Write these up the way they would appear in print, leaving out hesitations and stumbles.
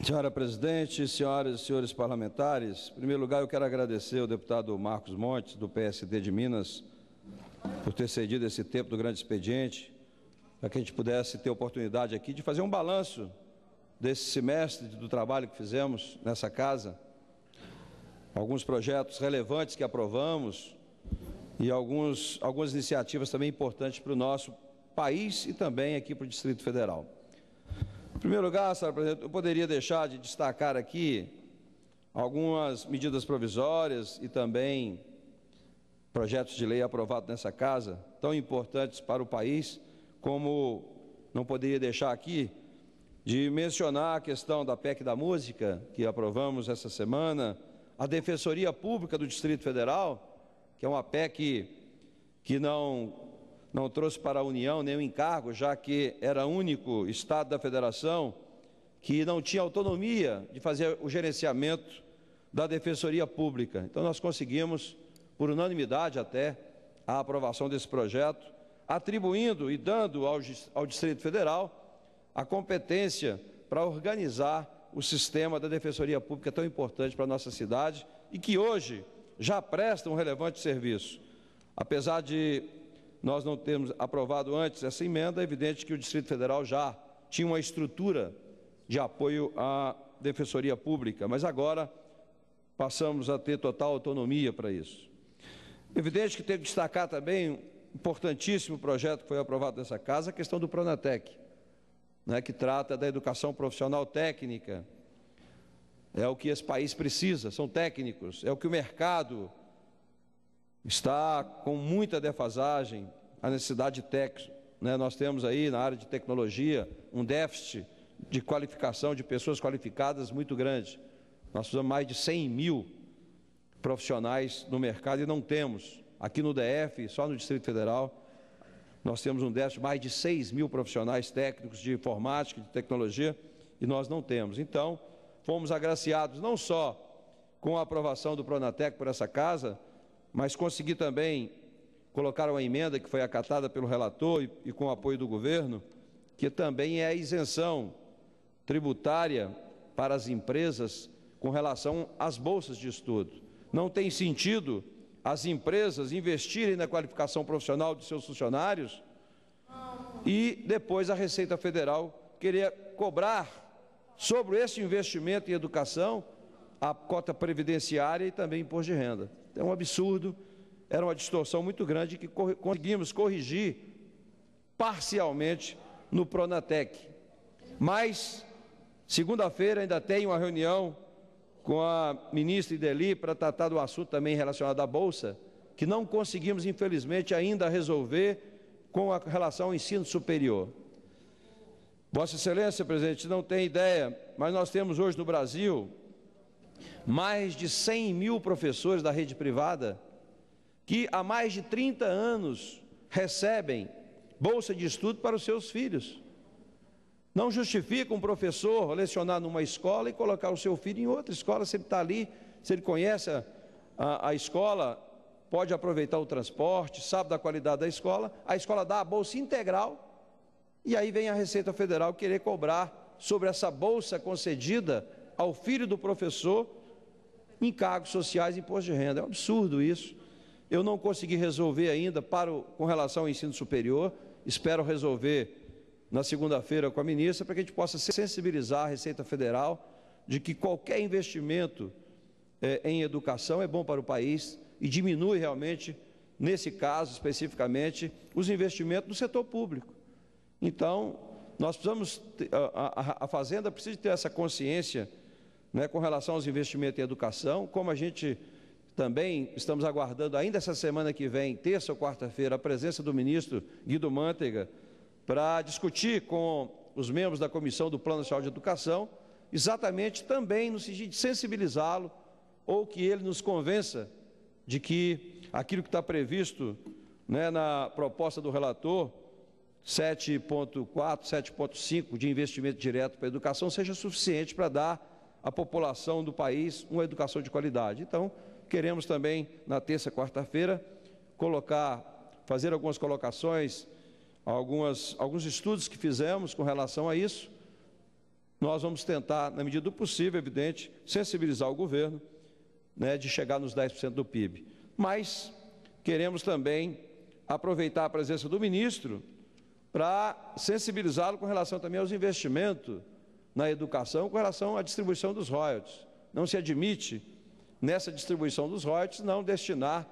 Senhora presidente, senhoras e senhores parlamentares, em primeiro lugar eu quero agradecer ao deputado Marcos Montes, do PSD de Minas, por ter cedido esse tempo do grande expediente, para que a gente pudesse ter oportunidade aqui de fazer um balanço desse semestre do trabalho que fizemos nessa casa, alguns projetos relevantes que aprovamos e algumas iniciativas também importantes para o nosso país e também aqui para o Distrito Federal. Em primeiro lugar, senhora presidente, eu poderia deixar de destacar aqui algumas medidas provisórias e também projetos de lei aprovados nessa casa, tão importantes para o país, como não poderia deixar aqui de mencionar a questão da PEC da música, que aprovamos essa semana, a Defensoria Pública do Distrito Federal, que é uma PEC que não trouxe para a União nenhum encargo, já que era o único Estado da Federação que não tinha autonomia de fazer o gerenciamento da Defensoria Pública. Então, nós conseguimos, por unanimidade até, a aprovação desse projeto, atribuindo e dando ao Distrito Federal a competência para organizar o sistema da Defensoria Pública tão importante para a nossa cidade e que hoje já presta um relevante serviço. Apesar de nós não termos aprovado antes essa emenda, é evidente que o Distrito Federal já tinha uma estrutura de apoio à Defensoria Pública, mas agora passamos a ter total autonomia para isso. Evidente que tem que destacar também um importantíssimo projeto que foi aprovado nessa casa, a questão do Pronatec, que trata da educação profissional técnica. É o que esse país precisa, são técnicos, é o que o mercado está com muita defasagem, a necessidade de técnicos. Nós temos aí na área de tecnologia um déficit de qualificação de pessoas qualificadas muito grande. Nós precisamos mais de 100 mil profissionais no mercado e não temos. Aqui no DF, só no Distrito Federal, nós temos um déficit de mais de 6 mil profissionais técnicos de informática, de tecnologia, e nós não temos. Então, fomos agraciados não só com a aprovação do Pronatec por essa casa, mas consegui também colocar uma emenda que foi acatada pelo relator e com o apoio do governo, que também é a isenção tributária para as empresas com relação às bolsas de estudo. Não tem sentido as empresas investirem na qualificação profissional de seus funcionários e depois a Receita Federal querer cobrar sobre esse investimento em educação a cota previdenciária e também imposto de renda. É um absurdo, era uma distorção muito grande que conseguimos corrigir parcialmente no Pronatec. Mas, segunda-feira, ainda tem uma reunião com a ministra Ideli para tratar do assunto também relacionado à Bolsa, que não conseguimos, infelizmente, ainda resolver com a relação ao ensino superior. Vossa Excelência, presidente, não tem ideia, mas nós temos hoje no Brasil mais de 100 mil professores da rede privada que há mais de 30 anos recebem bolsa de estudo para os seus filhos. Não justifica um professor lecionar numa escola e colocar o seu filho em outra escola, se ele está ali, se ele conhece a escola, pode aproveitar o transporte, sabe da qualidade da escola, a escola dá a bolsa integral, e aí vem a Receita Federal querer cobrar sobre essa bolsa concedida ao filho do professor encargos sociais e imposto de renda. É um absurdo isso. Eu não consegui resolver ainda com relação ao ensino superior, espero resolver na segunda-feira com a ministra, para que a gente possa sensibilizar a Receita Federal de que qualquer investimento em educação é bom para o país e diminui realmente, nesse caso especificamente, os investimentos no setor público. Então, nós precisamos, a Fazenda precisa ter essa consciência, com relação aos investimentos em educação, como a gente também estamos aguardando ainda essa semana que vem, terça ou quarta-feira, a presença do ministro Guido Mantega, para discutir com os membros da Comissão do Plano Nacional de Educação, exatamente também no sentido de sensibilizá-lo, ou que ele nos convença de que aquilo que está previsto na proposta do relator, 7.4, 7.5 de investimento direto para a educação, seja suficiente para dar à população do país uma educação de qualidade. Então, queremos também, na terça e quarta-feira, fazer algumas colocações, alguns estudos que fizemos com relação a isso, nós vamos tentar, na medida do possível, evidente, sensibilizar o governo, né, de chegar nos 10% do PIB. Mas queremos também aproveitar a presença do ministro para sensibilizá-lo com relação também aos investimentos na educação, com relação à distribuição dos royalties. Não se admite, nessa distribuição dos royalties, não destinar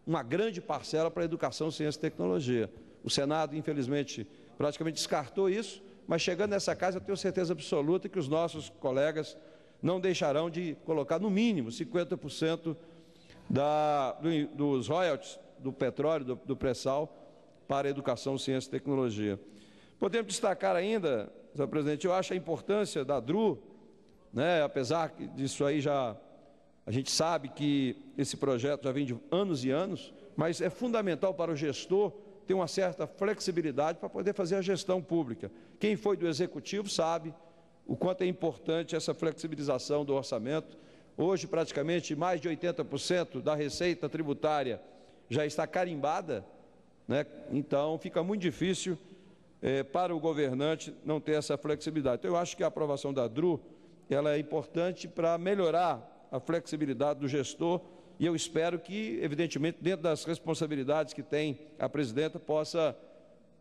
uma grande parcela para a educação, ciência e tecnologia. O Senado, infelizmente, praticamente descartou isso, mas chegando nessa casa eu tenho certeza absoluta que os nossos colegas não deixarão de colocar no mínimo 50% dos royalties do petróleo, do pré-sal, para a educação, ciência e tecnologia. Podemos destacar ainda, senhor presidente, eu acho a importância da DRU, né, apesar disso aí a gente sabe que esse projeto já vem de anos e anos, mas é fundamental para o gestor ter uma certa flexibilidade para poder fazer a gestão pública. Quem foi do Executivo sabe o quanto é importante essa flexibilização do orçamento. Hoje, praticamente, mais de 80% da receita tributária já está carimbada, né? Então, fica muito difícil para o governante não ter essa flexibilidade. Então, eu acho que a aprovação da DRU ela é importante para melhorar a flexibilidade do gestor e eu espero que, evidentemente, dentro das responsabilidades que tem a presidenta, possa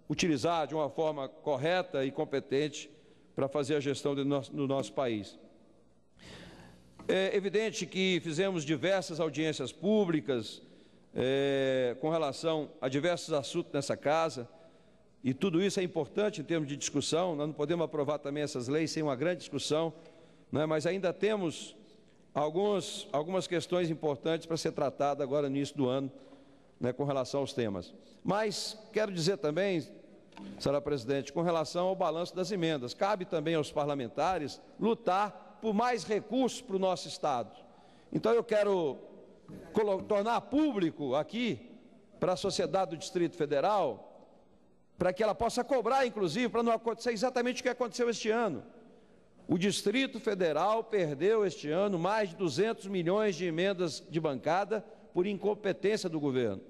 utilizar de uma forma correta e competente para fazer a gestão do nosso país. É evidente que fizemos diversas audiências públicas com relação a diversos assuntos nessa casa, e tudo isso é importante em termos de discussão. Nós não podemos aprovar também essas leis sem uma grande discussão, né? Mas ainda temos algumas questões importantes para ser tratada agora no início do ano, né, com relação aos temas. Mas quero dizer também, senhora presidente, com relação ao balanço das emendas, cabe também aos parlamentares lutar por mais recursos para o nosso Estado. Então eu quero tornar público aqui para a sociedade do Distrito Federal, para que ela possa cobrar, inclusive, para não acontecer exatamente o que aconteceu este ano. O Distrito Federal perdeu este ano mais de 200 milhões de emendas de bancada por incompetência do governo.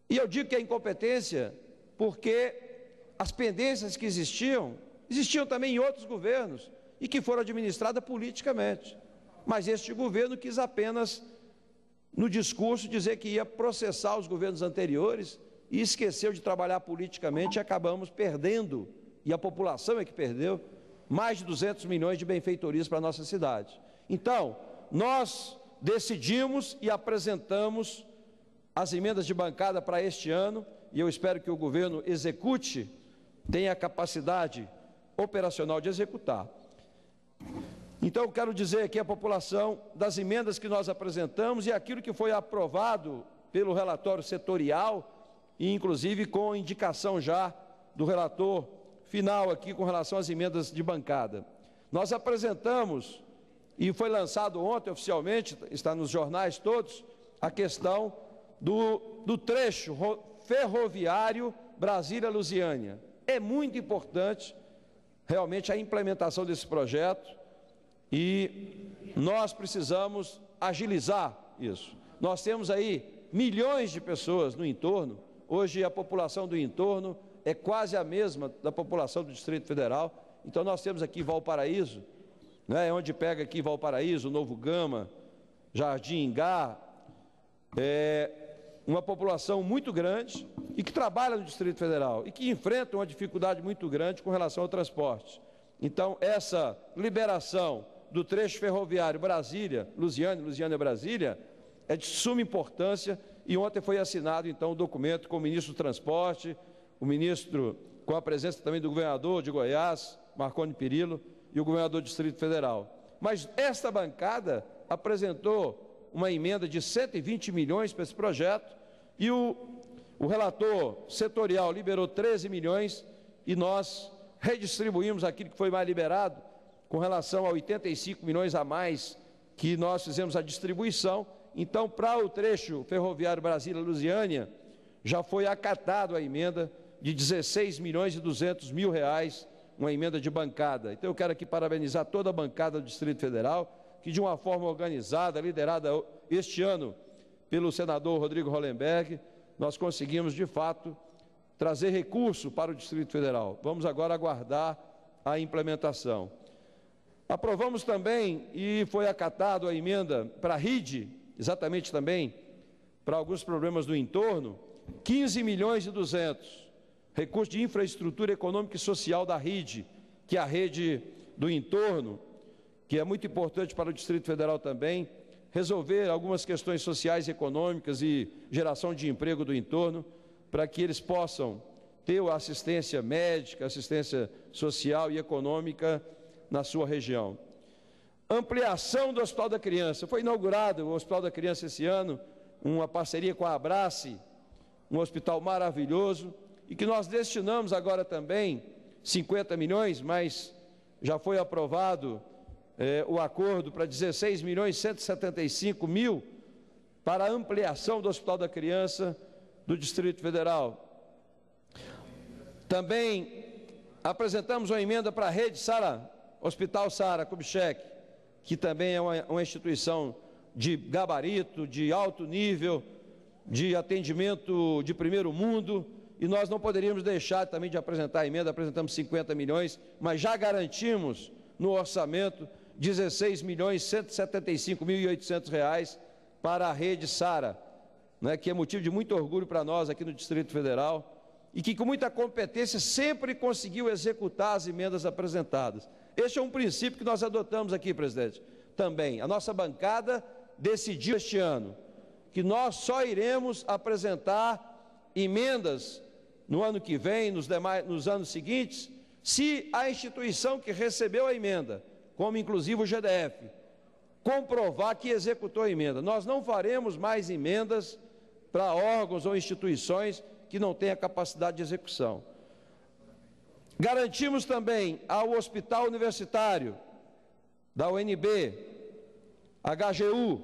E eu digo que é incompetência porque as pendências que existiam também em outros governos e que foram administradas politicamente. Mas este governo quis apenas, no discurso, dizer que ia processar os governos anteriores e esqueceu de trabalhar politicamente e acabamos perdendo, e a população é que perdeu, mais de 200 milhões de benfeitorias para a nossa cidade. Então, nós decidimos e apresentamos as emendas de bancada para este ano, e eu espero que o governo execute, tenha a capacidade operacional de executar. Então, eu quero dizer aqui à população das emendas que nós apresentamos e aquilo que foi aprovado pelo relatório setorial, e inclusive com indicação já do relator final aqui com relação às emendas de bancada. Nós apresentamos, e foi lançado ontem oficialmente, está nos jornais todos, a questão do trecho ferroviário Brasília-Lusiânia. É muito importante realmente a implementação desse projeto e nós precisamos agilizar isso. Nós temos aí milhões de pessoas no entorno, hoje a população do entorno é quase a mesma da população do Distrito Federal. Então nós temos aqui Valparaíso, né, onde pega aqui Valparaíso, Novo Gama, Jardim Ingá, uma população muito grande e que trabalha no Distrito Federal e que enfrenta uma dificuldade muito grande com relação ao transporte. Então essa liberação do trecho ferroviário Brasília-Lusiânia, Lusiânia-Brasília, é de suma importância e ontem foi assinado então o documento com o ministro do Transporte, o ministro, com a presença também do governador de Goiás, Marconi Perillo, e o governador do Distrito Federal. Mas esta bancada apresentou uma emenda de 120 milhões para esse projeto e o relator setorial liberou 13 milhões e nós redistribuímos aquilo que foi mais liberado com relação a 85 milhões a mais que nós fizemos a distribuição. Então, para o trecho ferroviário Brasília-Lusiânia, já foi acatado a emenda de 16 milhões e 200 mil reais, uma emenda de bancada. Então, eu quero aqui parabenizar toda a bancada do Distrito Federal, que de uma forma organizada, liderada este ano pelo senador Rodrigo Hollenberg, nós conseguimos, de fato, trazer recurso para o Distrito Federal. Vamos agora aguardar a implementação. Aprovamos também, e foi acatado a emenda para a RID, exatamente também para alguns problemas do entorno, 15.200.000, recurso de infraestrutura econômica e social da RID, que é a rede do entorno, que é muito importante para o Distrito Federal também, resolver algumas questões sociais e econômicas e geração de emprego do entorno, para que eles possam ter assistência médica, assistência social e econômica na sua região. Ampliação do Hospital da Criança. Foi inaugurado o Hospital da Criança esse ano, uma parceria com a Abrace, um hospital maravilhoso, e que nós destinamos agora também 50 milhões, mas já foi aprovado o acordo para 16.175.000 para a ampliação do Hospital da Criança do Distrito Federal. Também apresentamos uma emenda para a rede Sara, Hospital Sara Kubitschek, que também é uma instituição de gabarito, de alto nível, de atendimento de primeiro mundo, e nós não poderíamos deixar também de apresentar a emenda. Apresentamos 50 milhões, mas já garantimos no orçamento 16.175.800 reais para a rede Sara, né, que é motivo de muito orgulho para nós aqui no Distrito Federal, e que com muita competência sempre conseguiu executar as emendas apresentadas. Este é um princípio que nós adotamos aqui, presidente. Também, a nossa bancada decidiu este ano que nós só iremos apresentar emendas no ano que vem, nos anos seguintes, se a instituição que recebeu a emenda, como inclusive o GDF, comprovar que executou a emenda. Nós não faremos mais emendas para órgãos ou instituições que não tenham capacidade de execução. Garantimos também ao Hospital Universitário da UNB, HGU,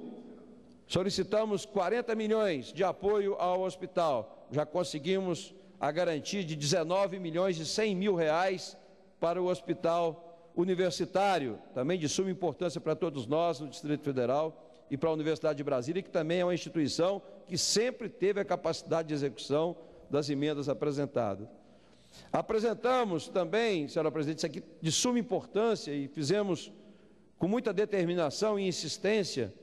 solicitamos 40 milhões de apoio ao hospital. Já conseguimos a garantia de 19.100.000 reais para o Hospital Universitário, também de suma importância para todos nós no Distrito Federal e para a Universidade de Brasília, que também é uma instituição que sempre teve a capacidade de execução das emendas apresentadas. Apresentamos também, senhora presidente, isso aqui de suma importância, e fizemos com muita determinação e insistência,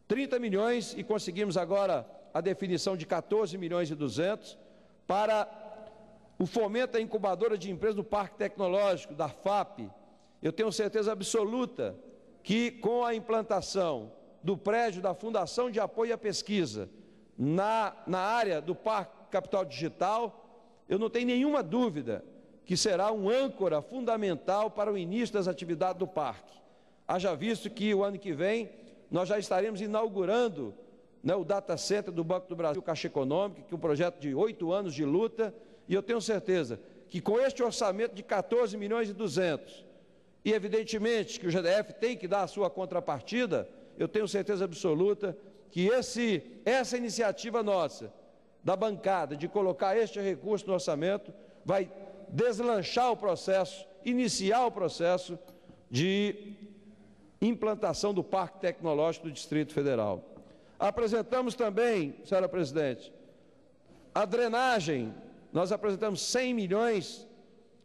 30 milhões, e conseguimos agora a definição de 14.200.000 para o fomento da incubadora de empresas do Parque Tecnológico, da FAP. Eu tenho certeza absoluta que com a implantação do prédio da Fundação de Apoio à Pesquisa na área do Parque Capital Digital, eu não tenho nenhuma dúvida que será um âncora fundamental para o início das atividades do parque. Haja visto que o ano que vem nós já estaremos inaugurando, né, o Data Center do Banco do Brasil, Caixa Econômica, que é um projeto de 8 anos de luta, e eu tenho certeza que com este orçamento de 14.200.000, e evidentemente que o GDF tem que dar a sua contrapartida, eu tenho certeza absoluta que essa iniciativa nossa, da bancada, de colocar este recurso no orçamento, vai deslanchar o processo, iniciar o processo de implantação do Parque Tecnológico do Distrito Federal. Apresentamos também, senhora presidente, a drenagem. Nós apresentamos 100 milhões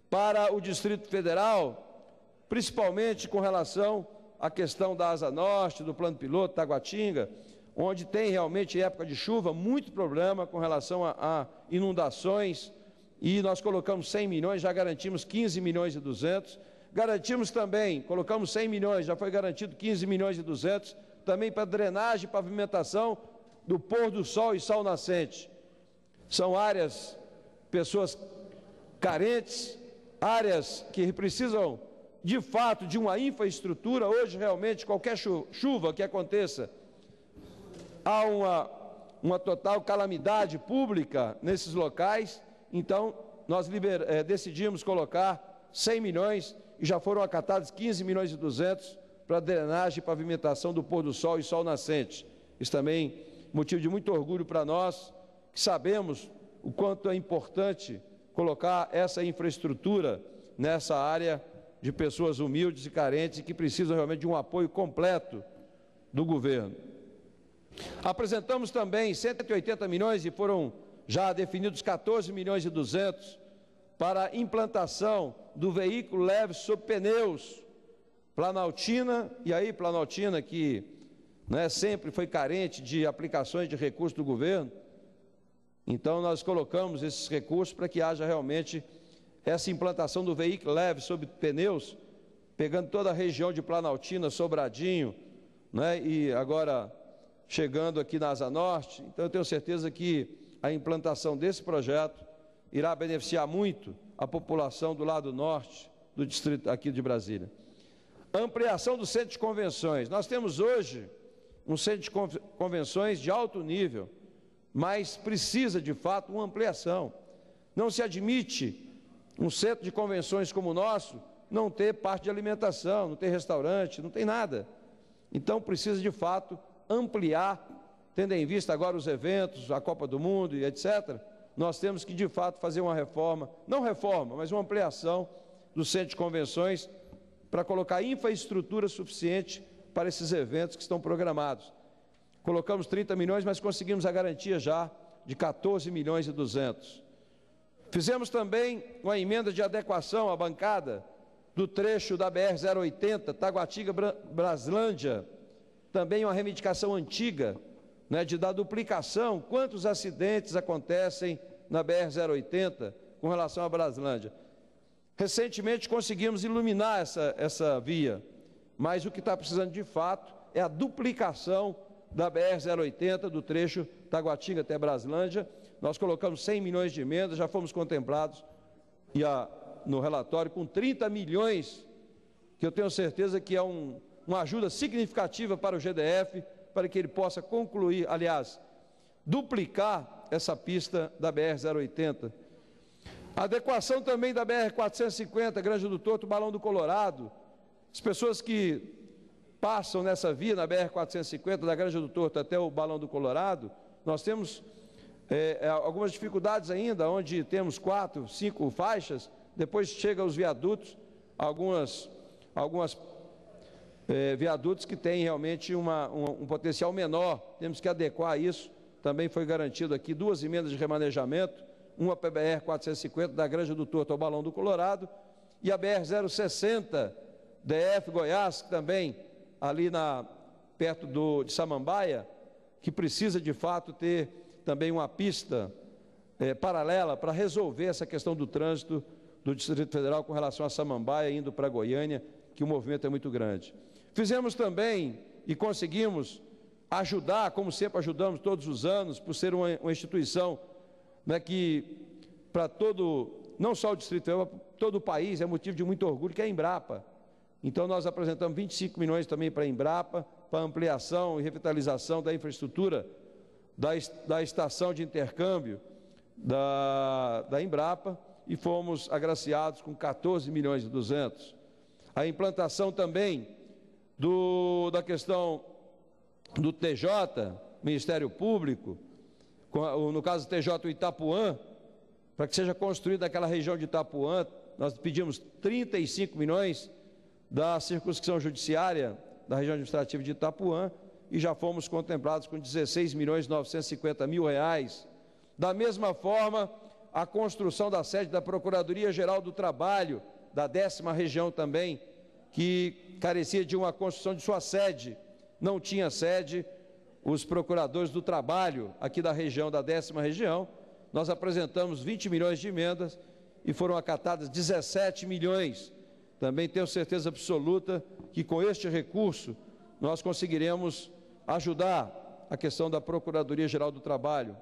para o Distrito Federal, principalmente com relação à questão da Asa Norte, do Plano Piloto, Taguatinga, onde tem realmente, em época de chuva, muito problema com relação a inundações, e nós colocamos 100 milhões, já garantimos 15.200.000, garantimos também, colocamos 100 milhões, já foi garantido 15.200.000, também para drenagem e pavimentação do pôr do sol e sol nascente. São áreas, pessoas carentes, áreas que precisam, de fato, de uma infraestrutura. Hoje, realmente, qualquer chuva que aconteça, há uma total calamidade pública nesses locais. Então, nós decidimos colocar 100 milhões e já foram acatados 15.200.000 para drenagem e pavimentação do pôr do sol e sol nascente. Isso também é motivo de muito orgulho para nós, que sabemos o quanto é importante colocar essa infraestrutura nessa área de pessoas humildes e carentes e que precisam realmente de um apoio completo do governo. Apresentamos também 180 milhões e foram já definidos 14.200.000 para a implantação do veículo leve sob pneus, Planaltina, e aí Planaltina que sempre foi carente de aplicações de recursos do governo, então nós colocamos esses recursos para que haja realmente essa implantação do veículo leve sob pneus, pegando toda a região de Planaltina, Sobradinho, e agora chegando aqui na Asa Norte. Então eu tenho certeza que a implantação desse projeto irá beneficiar muito a população do lado norte do distrito aqui de Brasília. Ampliação do centro de convenções. Nós temos hoje um centro de convenções de alto nível, mas precisa de fato uma ampliação. Não se admite um centro de convenções como o nosso não ter parte de alimentação, não ter restaurante, não tem nada. Então precisa de fato ampliar, tendo em vista agora os eventos, a Copa do Mundo e etc., nós temos que de fato fazer uma reforma, não reforma, mas uma ampliação do centro de convenções para colocar infraestrutura suficiente para esses eventos que estão programados. Colocamos 30 milhões, mas conseguimos a garantia já de 14 milhões e 200. Fizemos também uma emenda de adequação à bancada do trecho da BR-080, Taguatinga-Braslândia, também uma reivindicação antiga, de dar duplicação, quantos acidentes acontecem na BR-080 com relação à Braslândia. Recentemente conseguimos iluminar essa via, mas o que está precisando de fato é a duplicação da BR-080, do trecho Taguatinga até Braslândia. Nós colocamos 100 milhões de emendas, já fomos contemplados no relatório com 30 milhões, que eu tenho certeza que é uma ajuda significativa para o GDF, para que ele possa concluir, aliás, duplicar essa pista da BR-080. Adequação também da BR-450, Granja do Torto, Balão do Colorado. As pessoas que passam nessa via, na BR-450, da Granja do Torto até o Balão do Colorado, nós temos algumas dificuldades ainda, onde temos 4, 5 faixas, depois chega os viadutos, algumas viadutos que têm realmente um potencial menor, temos que adequar isso. Também foi garantido aqui 2 emendas de remanejamento, uma para a BR-450, da Granja do Torto ao Balão do Colorado, e a BR-060, DF Goiás, também ali perto de Samambaia, que precisa de fato ter também uma pista paralela para resolver essa questão do trânsito do Distrito Federal com relação a Samambaia, indo para Goiânia, que o movimento é muito grande. Fizemos também e conseguimos ajudar, como sempre ajudamos todos os anos, por ser uma instituição que para não só o Distrito Federal, mas todo o país é motivo de muito orgulho, que é a Embrapa. Então nós apresentamos 25 milhões também para a Embrapa, para ampliação e revitalização da infraestrutura da estação de intercâmbio da Embrapa, e fomos agraciados com 14 milhões e 200. A implantação também da questão do TJ, Ministério Público, no caso do TJ Itapuã, para que seja construído naquela região de Itapuã. Nós pedimos 35 milhões da circunscrição judiciária da região administrativa de Itapuã e já fomos contemplados com 16 milhões e 950 mil reais. Da mesma forma, a construção da sede da Procuradoria-Geral do Trabalho, da 10ª região também, que carecia de uma construção de sua sede, não tinha sede, os procuradores do trabalho aqui da região, da 10ª região, nós apresentamos 20 milhões de emendas e foram acatadas 17 milhões. Também tenho certeza absoluta que com este recurso nós conseguiremos ajudar a questão da Procuradoria-Geral do Trabalho.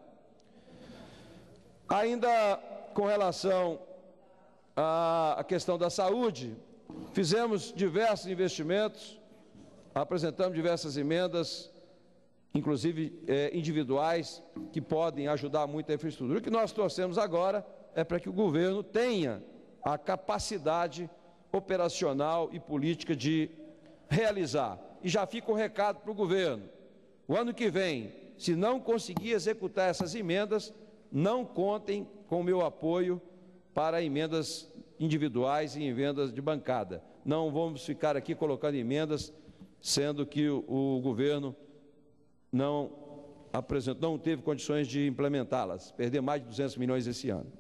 Ainda com relação à questão da saúde, fizemos diversos investimentos, apresentamos diversas emendas, inclusive individuais, que podem ajudar muito a infraestrutura. O que nós torcemos agora é para que o governo tenha a capacidade operacional e política de realizar. E já fica o recado para o governo: o ano que vem, se não conseguir executar essas emendas, não contem com o meu apoio para emendas individuais e emendas de bancada. Não vamos ficar aqui colocando emendas, sendo que o governo não teve condições de implementá-las, perder mais de 200 milhões esse ano.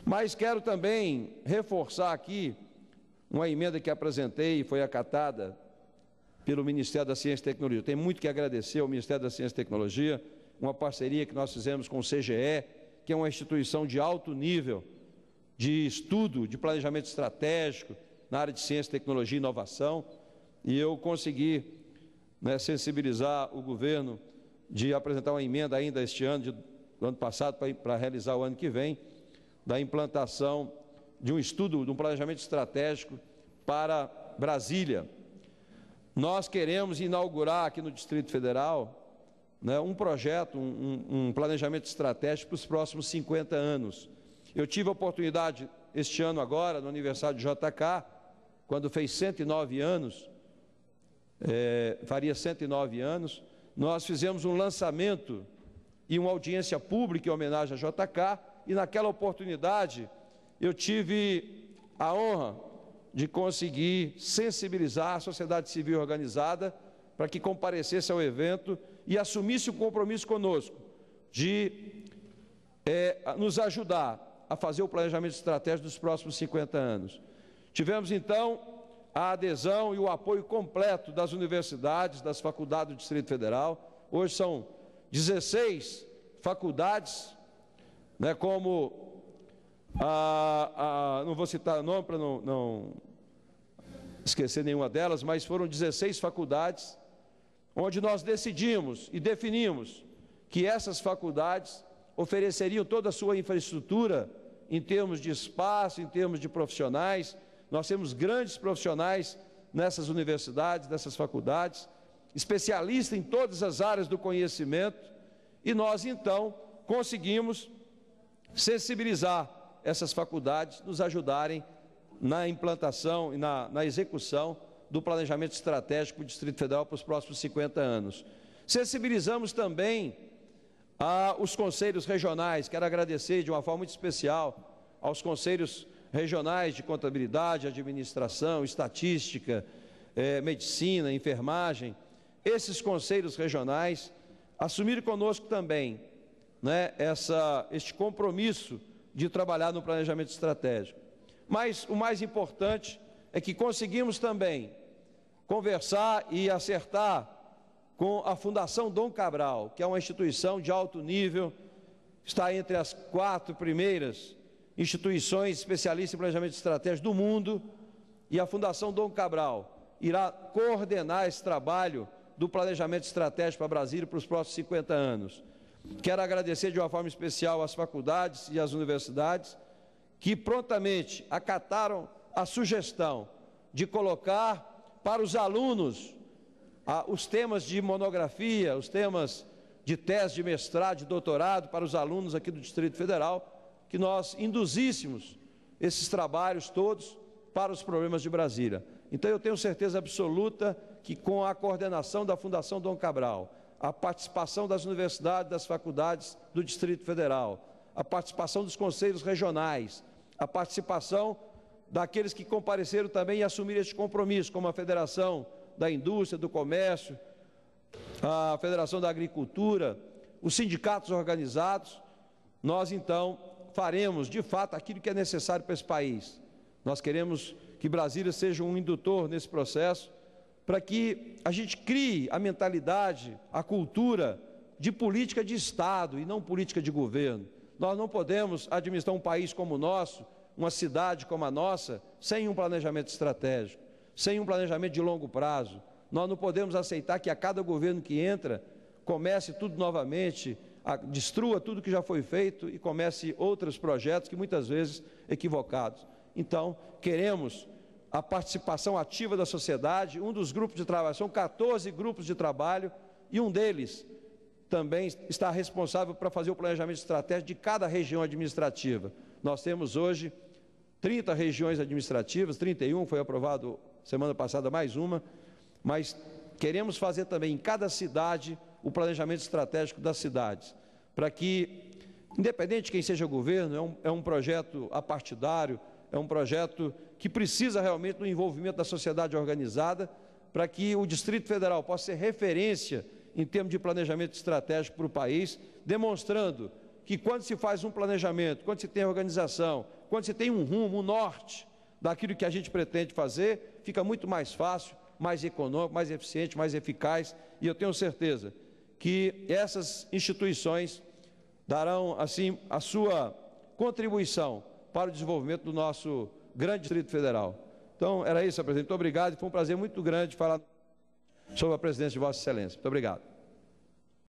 Mas quero também reforçar aqui uma emenda que apresentei e foi acatada pelo Ministério da Ciência e Tecnologia. Tem muito que agradecer ao Ministério da Ciência e Tecnologia, uma parceria que nós fizemos com o CGE, que é uma instituição de alto nível de estudo, de planejamento estratégico na área de ciência, tecnologia e inovação, e eu consegui, sensibilizar o governo de apresentar uma emenda ainda este ano, do ano passado, para realizar o ano que vem, da implantação de um estudo, de um planejamento estratégico para Brasília. Nós queremos inaugurar aqui no Distrito Federal um projeto, um planejamento estratégico para os próximos 50 anos. Eu tive a oportunidade, este ano agora, no aniversário de JK, quando fez 109 anos, faria 109 anos, nós fizemos um lançamento e uma audiência pública em homenagem a JK, e naquela oportunidade eu tive a honra de conseguir sensibilizar a sociedade civil organizada para que comparecesse ao evento e assumisse o compromisso conosco de nos ajudar a fazer o planejamento estratégico dos próximos 50 anos. Tivemos, então, a adesão e o apoio completo das universidades, das faculdades do Distrito Federal. Hoje são 16 faculdades, como não vou citar o nome para não esquecer nenhuma delas, mas foram 16 faculdades, onde nós decidimos e definimos que essas faculdades ofereceriam toda a sua infraestrutura em termos de espaço, em termos de profissionais. Nós temos grandes profissionais nessas universidades, nessas faculdades, especialistas em todas as áreas do conhecimento, e nós, então, conseguimos sensibilizar essas faculdades, nos ajudarem na implantação e na execução do planejamento estratégico do Distrito Federal para os próximos 50 anos. Sensibilizamos também os conselhos regionais. Quero agradecer de uma forma muito especial aos conselhos regionais de contabilidade, administração, estatística, medicina, enfermagem. Esses conselhos regionais assumiram conosco também este compromisso de trabalhar no planejamento estratégico. Mas o mais importante é que conseguimos também conversar e acertar com a Fundação Dom Cabral, que é uma instituição de alto nível, está entre as 4 primeiras instituições especialistas em planejamento estratégico do mundo, e a Fundação Dom Cabral irá coordenar esse trabalho do planejamento estratégico para Brasília para os próximos 50 anos. Quero agradecer de uma forma especial às faculdades e às universidades que prontamente acataram a sugestão de colocar para os alunos os temas de monografia, os temas de tese de mestrado, de doutorado para os alunos aqui do Distrito Federal, que nós induzíssemos esses trabalhos todos para os problemas de Brasília. Então eu tenho certeza absoluta que com a coordenação da Fundação Dom Cabral, a participação das universidades, das faculdades do Distrito Federal, a participação dos conselhos regionais, a participação daqueles que compareceram também e assumiram este compromisso, como a Federação da Indústria, do Comércio, a Federação da Agricultura, os sindicatos organizados, nós então faremos de fato aquilo que é necessário para esse país. Nós queremos que Brasília seja um indutor nesse processo, para que a gente crie a mentalidade, a cultura de política de Estado e não política de governo. Nós não podemos administrar um país como o nosso, uma cidade como a nossa, sem um planejamento estratégico, sem um planejamento de longo prazo. Nós não podemos aceitar que a cada governo que entra, comece tudo novamente, destrua tudo que já foi feito e comece outros projetos que muitas vezes equivocados. Então, queremos a participação ativa da sociedade. Um dos grupos de trabalho, são 14 grupos de trabalho, e um deles também está responsável para fazer o planejamento estratégico de cada região administrativa. Nós temos hoje 30 regiões administrativas, 31, foi aprovado semana passada mais uma, mas queremos fazer também em cada cidade o planejamento estratégico das cidades, para que, independente de quem seja o governo, é um projeto apartidário, é um projeto que precisa realmente do envolvimento da sociedade organizada, para que o Distrito Federal possa ser referência em termos de planejamento estratégico para o país, demonstrando que quando se faz um planejamento, quando se tem organização, quando se tem um rumo, um norte daquilo que a gente pretende fazer, fica muito mais fácil, mais econômico, mais eficiente, mais eficaz, e eu tenho certeza que essas instituições darão, assim, a sua contribuição para o desenvolvimento do nosso grande Distrito Federal. Então, era isso, presidente. Muito obrigado, foi um prazer muito grande falar sobre a presidência de Vossa Excelência. Muito obrigado.